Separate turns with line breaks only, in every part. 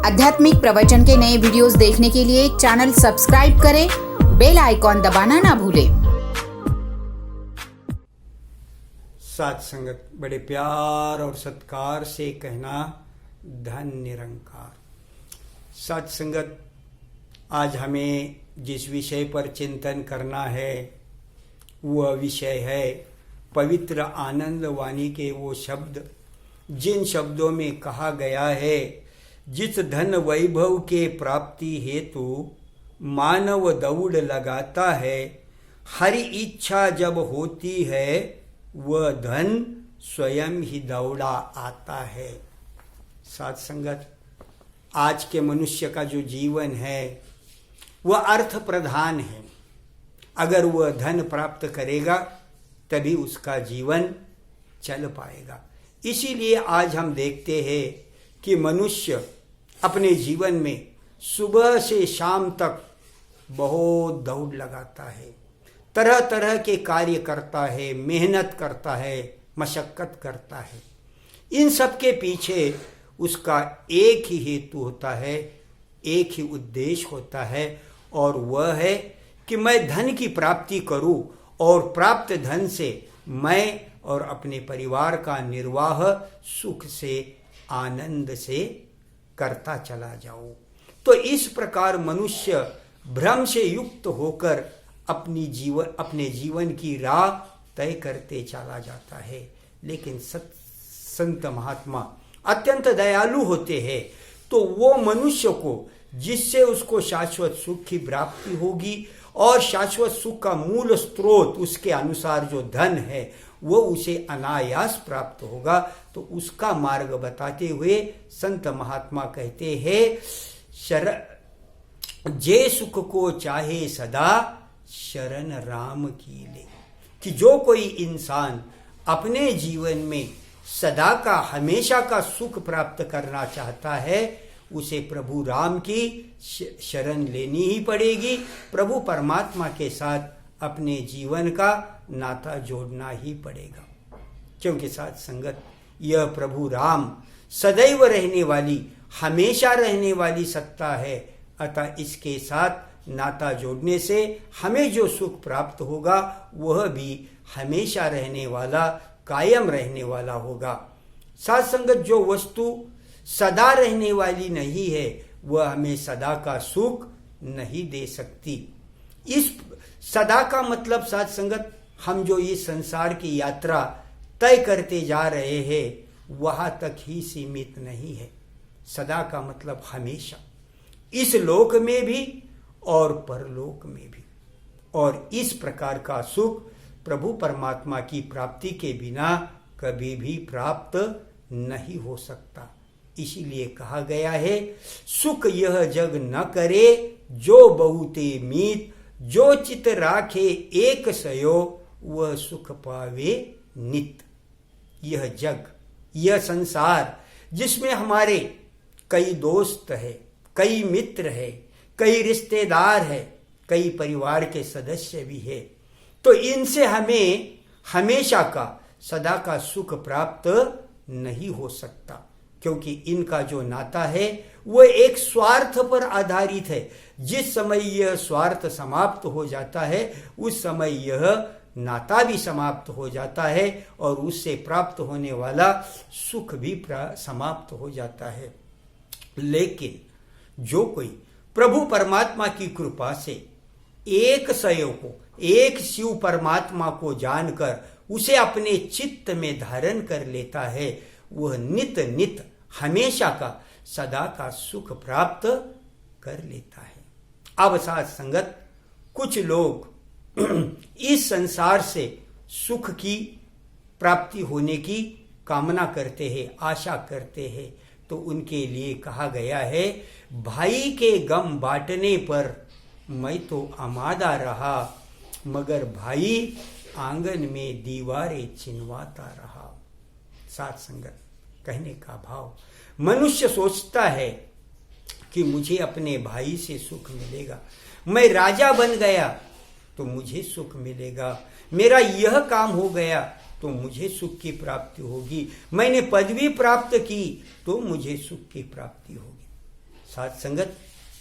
आध्यात्मिक प्रवचन के नए वीडियोस देखने के लिए चैनल सब्सक्राइब करें, बेल आइकॉन दबाना ना भूलें।
साथ संगत बड़े प्यार और सत्कार से कहना धन निरंकार। साथ संगत, आज हमें जिस विषय पर चिंतन करना है वह विषय है पवित्र आनंद वाणी के वो शब्द, जिन शब्दों में कहा गया है, जिस धन वैभव के प्राप्ति हेतु मानव दौड़ लगाता है, हर इच्छा जब होती है वह धन स्वयं ही दौड़ा आता है। साथ संगत, आज के मनुष्य का जो जीवन है वह अर्थ प्रधान है। अगर वह धन प्राप्त करेगा तभी उसका जीवन चल पाएगा। इसीलिए आज हम देखते हैं कि मनुष्य अपने जीवन में सुबह से शाम तक बहुत दौड़ लगाता है, तरह तरह के कार्य करता है, मेहनत करता है, मशक्कत करता है। इन सब के पीछे उसका एक ही हेतु होता है, एक ही उद्देश्य होता है, और वह है कि मैं धन की प्राप्ति करूं और प्राप्त धन से मैं और अपने परिवार का निर्वाह सुख से, आनंद से करता चला जाऊं। तो इस प्रकार मनुष्य भ्रम से युक्त होकर अपने जीवन की राह तय करते चला जाता है। लेकिन संत महात्मा अत्यंत दयालु होते हैं, तो वो मनुष्य को, जिससे उसको शाश्वत सुख की प्राप्ति होगी और शाश्वत सुख का मूल स्रोत उसके अनुसार जो धन है वो उसे अनायास प्राप्त होगा, तो उसका मार्ग बताते हुए संत महात्मा कहते हैं, जे सुख को चाहे सदा शरण राम की ले। कि जो कोई इंसान अपने जीवन में सदा का, हमेशा का सुख प्राप्त करना चाहता है, उसे प्रभु राम की शरण लेनी ही पड़ेगी। प्रभु परमात्मा के साथ अपने जीवन का नाता जोड़ना ही पड़ेगा, क्योंकि साथ संगत, यह प्रभु राम सदैव रहने वाली, हमेशा रहने वाली सत्ता है। अतः इसके साथ नाता जोड़ने से हमें जो सुख प्राप्त होगा वह भी हमेशा रहने वाला, कायम रहने वाला होगा। साथ संगत, जो वस्तु सदा रहने वाली नहीं है वह हमें सदा का सुख नहीं दे सकती। इस सदा का मतलब साथ संगत, हम जो इस संसार की यात्रा तय करते जा रहे हैं वहां तक ही सीमित नहीं है। सदा का मतलब हमेशा, इस लोक में भी और परलोक में भी। और इस प्रकार का सुख प्रभु परमात्मा की प्राप्ति के बिना कभी भी प्राप्त नहीं हो सकता। इसीलिए कहा गया है, सुख यह जग न करे जो बहुते मीत, जो चित राखे एक सयो वह सुख पावे नित। यह जग, यह संसार, जिसमें हमारे कई दोस्त है, कई मित्र है, कई रिश्तेदार है, कई परिवार के सदस्य भी है, तो इनसे हमें हमेशा का, सदा का सुख प्राप्त नहीं हो सकता, क्योंकि इनका जो नाता है वह एक स्वार्थ पर आधारित है। जिस समय यह स्वार्थ समाप्त हो जाता है उस समय यह नाता भी समाप्त हो जाता है और उससे प्राप्त होने वाला सुख भी समाप्त हो जाता है। लेकिन जो कोई प्रभु परमात्मा की कृपा से एक सयो को, एक शिव परमात्मा को जानकर उसे अपने चित्त में धारण कर लेता है, वह नित नित हमेशा का, सदा का सुख प्राप्त कर लेता है। अब साथ संगत, कुछ लोग इस संसार से सुख की प्राप्ति होने की कामना करते हैं, आशा करते हैं, तो उनके लिए कहा गया है, भाई के गम बांटने पर मैं तो आमादा रहा, मगर भाई आंगन में दीवारें चिनवाता रहा। साथ संगत, कहने का भाव, मनुष्य सोचता है कि मुझे अपने भाई से सुख मिलेगा, मैं राजा बन गया तो मुझे सुख मिलेगा, मेरा यह काम हो गया तो मुझे सुख की प्राप्ति होगी, मैंने पदवी प्राप्त की तो मुझे सुख की प्राप्ति होगी। साथ संगत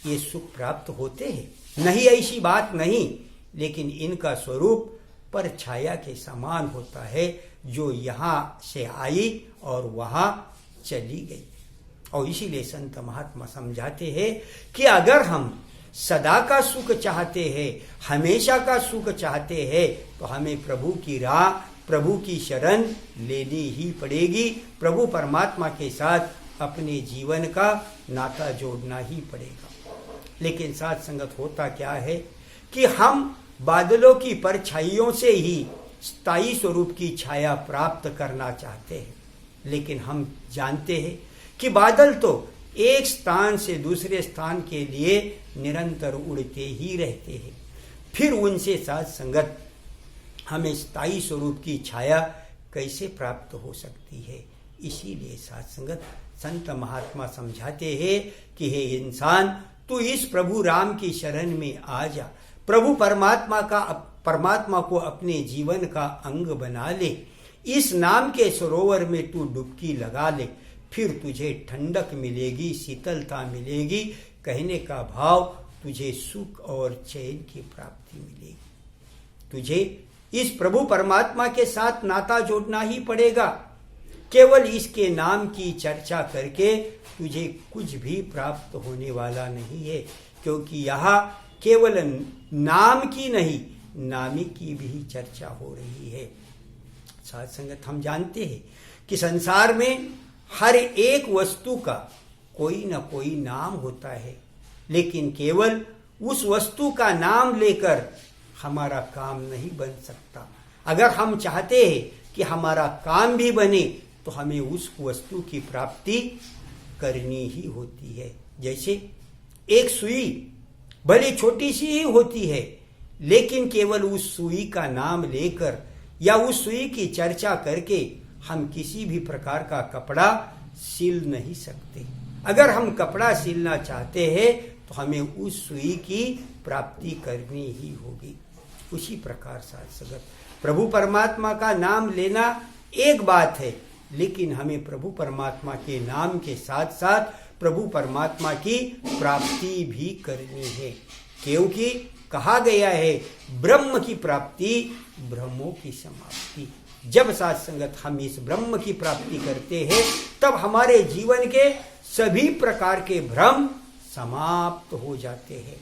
ये सुख प्राप्त होते हैं, नहीं ऐसी बात नहीं, लेकिन इनका स्वरूप पर छाया के समान होता है, जो यहाँ से आई और वहाँ चली गई। और इसीलिए संत महात्मा समझाते हैं कि अगर हम सदा का सुख चाहते हैं, हमेशा का सुख चाहते हैं, तो हमें प्रभु की राह, प्रभु की शरण लेनी ही पड़ेगी। प्रभु परमात्मा के साथ अपने जीवन का नाता जोड़ना ही पड़ेगा। लेकिन साथ संगत होता क्या है कि हम बादलों की परछाइयों से ही स्थायी स्वरूप की छाया प्राप्त करना चाहते हैं, लेकिन हम जानते हैं कि बादल तो एक स्थान से दूसरे स्थान के लिए निरंतर उड़ते ही रहते हैं। फिर उनसे साथ संगत हमें स्थायी स्वरूप की छाया कैसे प्राप्त हो सकती है। इसीलिए साथ संगत संत महात्मा समझाते हैं कि हे इंसान, तू इस प्रभु राम की शरण में आ जा, प्रभु परमात्मा को अपने जीवन का अंग बना ले, इस नाम के सरोवर में तू डुबकी लगा ले, फिर तुझे ठंडक मिलेगी, शीतलता मिलेगी। कहने का भाव, तुझे सुख और चैन की प्राप्ति मिलेगी। तुझे इस प्रभु परमात्मा के साथ नाता जोड़ना ही पड़ेगा। केवल इसके नाम की चर्चा करके तुझे कुछ भी प्राप्त होने वाला नहीं है, क्योंकि यहाँ केवल नाम की नहीं, नामी की भी चर्चा हो रही है। साथ संगत हम जानते हैं कि संसार में हर एक वस्तु का कोई न कोई नाम होता है, लेकिन केवल उस वस्तु का नाम लेकर हमारा काम नहीं बन सकता। अगर हम चाहते हैं कि हमारा काम भी बने, तो हमें उस वस्तु की प्राप्ति करनी ही होती है। जैसे एक सुई भले छोटी सी ही होती है, लेकिन केवल उस सुई का नाम लेकर या उस सुई की चर्चा करके हम किसी भी प्रकार का कपड़ा सिल नहीं सकते। अगर हम कपड़ा सिलना चाहते हैं, तो हमें उस सुई की प्राप्ति करनी ही होगी। उसी प्रकार साथ संगत प्रभु परमात्मा का नाम लेना एक बात है, लेकिन हमें प्रभु परमात्मा के नाम के साथ साथ प्रभु परमात्मा की प्राप्ति भी करनी है, क्योंकि कहा गया है ब्रह्म की प्राप्ति ब्रह्मों की समाप्ति। जब साथ संगत हम इस ब्रह्म की प्राप्ति करते हैं, तब हमारे जीवन के सभी प्रकार के भ्रम समाप्त हो जाते हैं।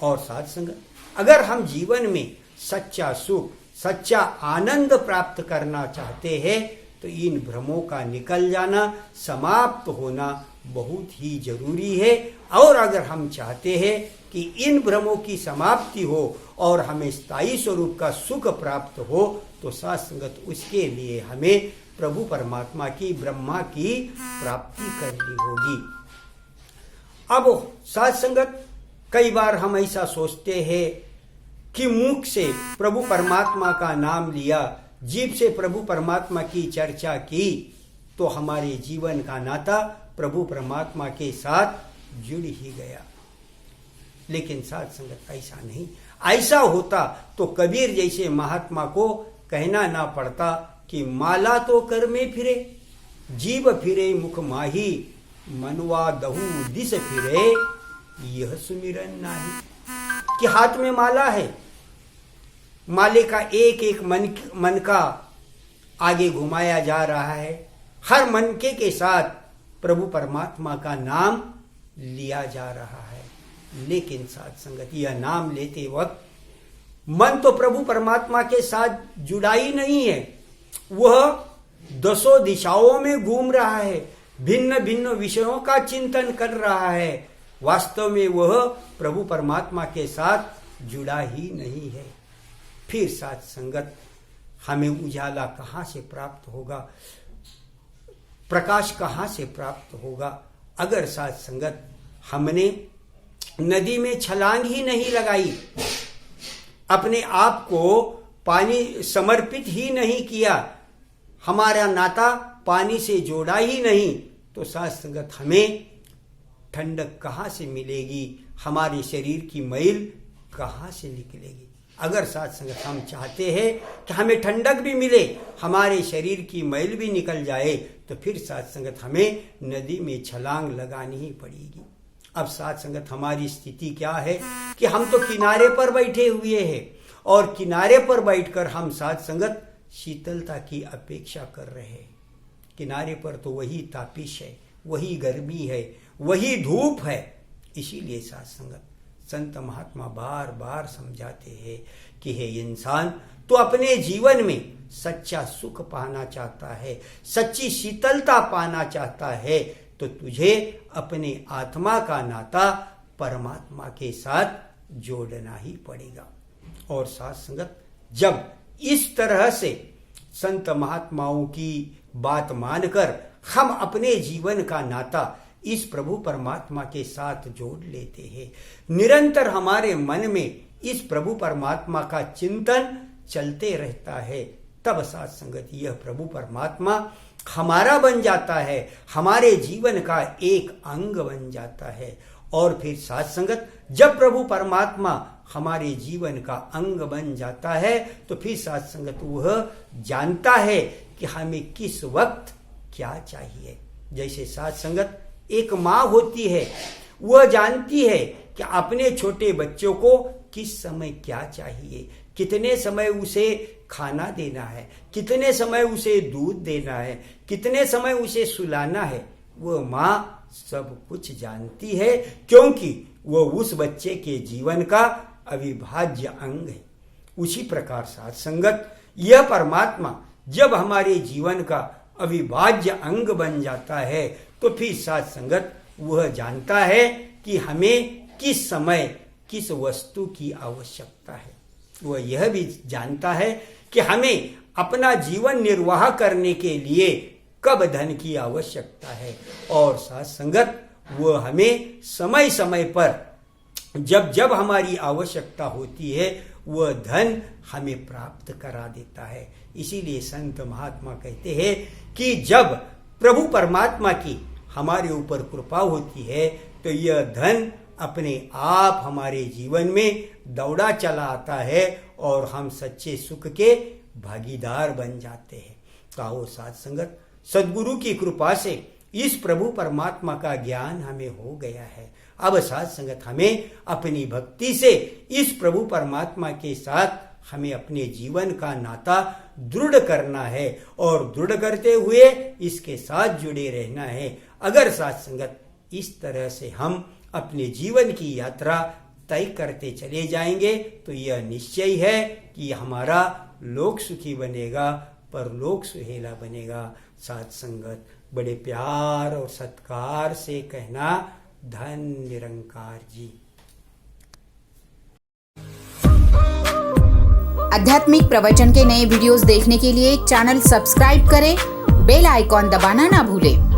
और साथ संगत अगर हम जीवन में सच्चा सुख, सच्चा आनंद प्राप्त करना चाहते हैं, तो इन भ्रमों का निकल जाना, समाप्त होना बहुत ही जरूरी है। और अगर हम चाहते हैं कि इन भ्रमों की समाप्ति हो और हमें स्थायी स्वरूप का सुख प्राप्त हो, तो साथ संगत उसके लिए हमें प्रभु परमात्मा की, ब्रह्मा की प्राप्ति करनी होगी। अब साथ संगत कई बार हम ऐसा सोचते हैं कि मुख से प्रभु परमात्मा का नाम लिया, जीभ से प्रभु परमात्मा की चर्चा की, तो हमारे जीवन का नाता प्रभु परमात्मा के साथ जुड़ ही गया। लेकिन साथ संगत ऐसा नहीं। ऐसा होता तो कबीर जैसे महात्मा को कहना ना पड़ता कि माला तो कर में फिरे, जीव फिरे मुख माही, मनवा दहु दिस फिरे, यह सुमिरन नाही। कि हाथ में माला है, माले का एक एक मन का आगे घुमाया जा रहा है, हर मनके के साथ प्रभु परमात्मा का नाम लिया जा रहा है। लेकिन साथ संगत यह नाम लेते वक्त मन तो प्रभु परमात्मा के साथ जुड़ा ही नहीं है, वह दसों दिशाओं में घूम रहा है, भिन्न भिन्न विषयों का चिंतन कर रहा है। वास्तव में वह प्रभु परमात्मा के साथ जुड़ा ही नहीं है। फिर साथ संगत हमें उजाला कहाँ से प्राप्त होगा, प्रकाश कहाँ से प्राप्त होगा, अगर साथ संगत हमने नदी में छलांग ही नहीं लगाई, अपने आप को पानी समर्पित ही नहीं किया, हमारा नाता पानी से जोड़ा ही नहीं, तो साथ संगत हमें ठंडक कहाँ से मिलेगी, हमारे शरीर की मैल कहाँ से निकलेगी। अगर साथ संगत हम चाहते हैं कि हमें ठंडक भी मिले, हमारे शरीर की मैल भी निकल जाए, तो फिर साथ संगत हमें नदी में छलांग लगानी ही पड़ेगी। अब साथ संगत हमारी स्थिति क्या है कि हम तो किनारे पर बैठे हुए हैं और किनारे पर बैठकर हम साथ संगत शीतलता की अपेक्षा कर रहे हैं। किनारे पर तो वही तापिश है, वही गर्मी है, वही धूप है। इसीलिए साथ संगत संत महात्मा बार बार समझाते हैं कि हे इंसान, तो अपने जीवन में सच्चा सुख पाना चाहता है, सच्ची शीतलता पाना चाहता है, तो तुझे अपने आत्मा का नाता परमात्मा के साथ जोड़ना ही पड़ेगा। और साथ संगत जब इस तरह से संत महात्माओं की बात मानकर हम अपने जीवन का नाता इस प्रभु परमात्मा के साथ जोड़ लेते हैं, निरंतर हमारे मन में इस प्रभु परमात्मा का चिंतन चलते रहता है, तब साथ संगत यह प्रभु परमात्मा हमारा बन जाता है, हमारे जीवन का एक अंग बन जाता है। और फिर साथ संगत जब प्रभु परमात्मा हमारे जीवन का अंग बन जाता है तो फिर साथ संगत वह जानता है कि हमें किस वक्त क्या चाहिए। जैसे साथ संगत एक माँ होती है, वह जानती है कि अपने छोटे बच्चों को किस समय क्या चाहिए, कितने समय उसे खाना देना है, कितने समय उसे दूध देना है, कितने समय उसे सुलाना है। वह माँ सब कुछ जानती है, क्योंकि वह उस बच्चे के जीवन का अविभाज्य अंग है। उसी प्रकार साथ संगत यह परमात्मा जब हमारे जीवन का अविभाज्य अंग बन जाता है तो फिर साथ संगत वह जानता है कि हमें किस समय किस वस्तु की आवश्यकता है। वह यह भी जानता है कि हमें अपना जीवन निर्वाह करने के लिए कब धन की आवश्यकता है। और साथ संगत वह हमें समय समय पर जब जब हमारी आवश्यकता होती है वह धन हमें प्राप्त करा देता है। इसीलिए संत महात्मा कहते हैं कि जब प्रभु परमात्मा की हमारे ऊपर कृपा होती है तो यह धन अपने आप हमारे जीवन में दौड़ा चला आता है और हम सच्चे सुख के भागीदार बन जाते हैं। कहो साथ संगत सद्गुरु की कृपा से इस प्रभु परमात्मा का ज्ञान हमें हो गया है। अब साथ संगत हमें अपनी भक्ति से इस प्रभु परमात्मा के साथ हमें अपने जीवन का नाता दृढ़ करना है और दृढ़ करते हुए इसके साथ जुड़े रहना है। अगर साथ संगत इस तरह से हम अपने जीवन की यात्रा तय करते चले जाएंगे तो यह निश्चय है कि हमारा लोक सुखी बनेगा, परलोक सुहेला बनेगा। साथ संगत बड़े प्यार और सत्कार से कहना, धन निरंकार जी।
आध्यात्मिक प्रवचन के नए वीडियोस देखने के लिए चैनल सब्सक्राइब करें, बेल आइकॉन दबाना ना भूलें।